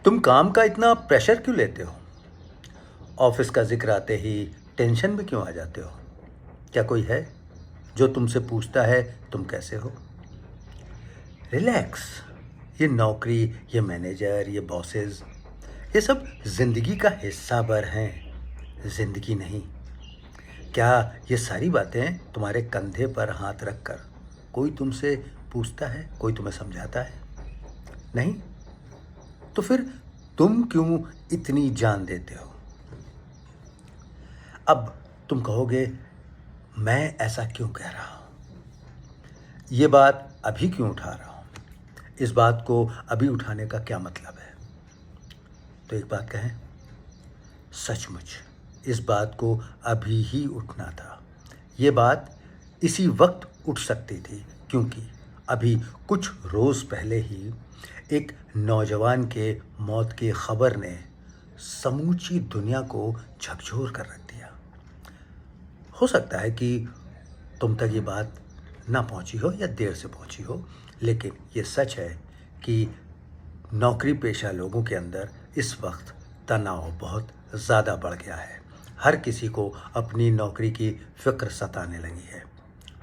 तुम काम का इतना प्रेशर क्यों लेते हो? ऑफिस का जिक्र आते ही टेंशन में क्यों आ जाते हो? क्या कोई है जो तुमसे पूछता है तुम कैसे हो? रिलैक्स। ये नौकरी, ये मैनेजर, ये बॉसेस, ये सब जिंदगी का हिस्सा भर हैं, जिंदगी नहीं। क्या ये सारी बातें तुम्हारे कंधे पर हाथ रखकर कोई तुमसे पूछता है, कोई तुम्हें समझाता है? नहीं। तो फिर तुम क्यों इतनी जान देते हो? अब तुम कहोगे, मैं ऐसा क्यों कह रहा हूं? ये बात अभी क्यों उठा रहा हूं? इस बात को अभी उठाने का क्या मतलब है? तो एक बात कहें, सचमुच इस बात को अभी ही उठना था। ये बात इसी वक्त उठ सकती थी, क्योंकि अभी कुछ रोज पहले ही एक नौजवान के मौत की खबर ने समूची दुनिया को झकझोर कर रख दिया। हो सकता है कि तुम तक ये बात ना पहुंची हो या देर से पहुंची हो, लेकिन ये सच है कि नौकरी पेशा लोगों के अंदर इस वक्त तनाव बहुत ज़्यादा बढ़ गया है। हर किसी को अपनी नौकरी की फ़िक्र सताने लगी है।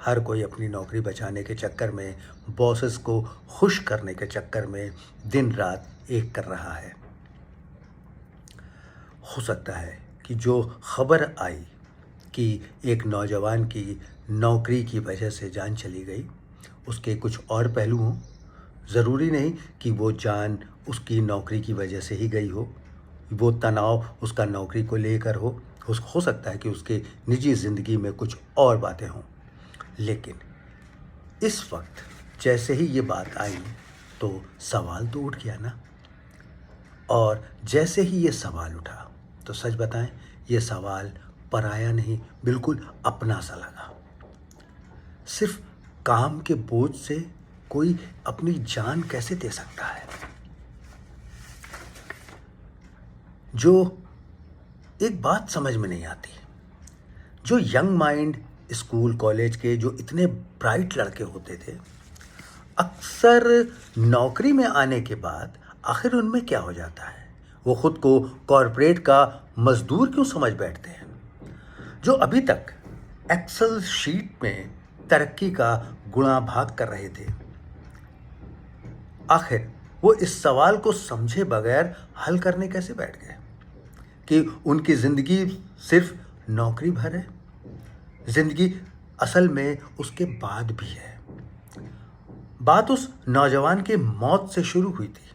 हर कोई अपनी नौकरी बचाने के चक्कर में, बॉसेस को खुश करने के चक्कर में दिन रात एक कर रहा है। हो सकता है कि जो खबर आई कि एक नौजवान की नौकरी की वजह से जान चली गई, उसके कुछ और पहलू हों। ज़रूरी नहीं कि वो जान उसकी नौकरी की वजह से ही गई हो, वो तनाव उसका नौकरी को लेकर हो सकता है कि उसके निजी ज़िंदगी में कुछ और बातें हों। लेकिन इस वक्त जैसे ही ये बात आई तो सवाल तो उठ गया ना। और जैसे ही ये सवाल उठा तो सच बताएं, ये सवाल पराया नहीं, बिल्कुल अपना सा लगा। सिर्फ काम के बोझ से कोई अपनी जान कैसे दे सकता है? जो एक बात समझ में नहीं आती, जो यंग माइंड स्कूल कॉलेज के जो इतने ब्राइट लड़के होते थे, अक्सर नौकरी में आने के बाद आखिर उनमें क्या हो जाता है? वो खुद को कॉरपोरेट का मजदूर क्यों समझ बैठते हैं? जो अभी तक एक्सेल शीट में तरक्की का गुणा भाग कर रहे थे, आखिर वो इस सवाल को समझे बगैर हल करने कैसे बैठ गए कि उनकी ज़िंदगी सिर्फ नौकरी भर है? ज़िंदगी असल में उसके बाद भी है। बात उस नौजवान की मौत से शुरू हुई थी।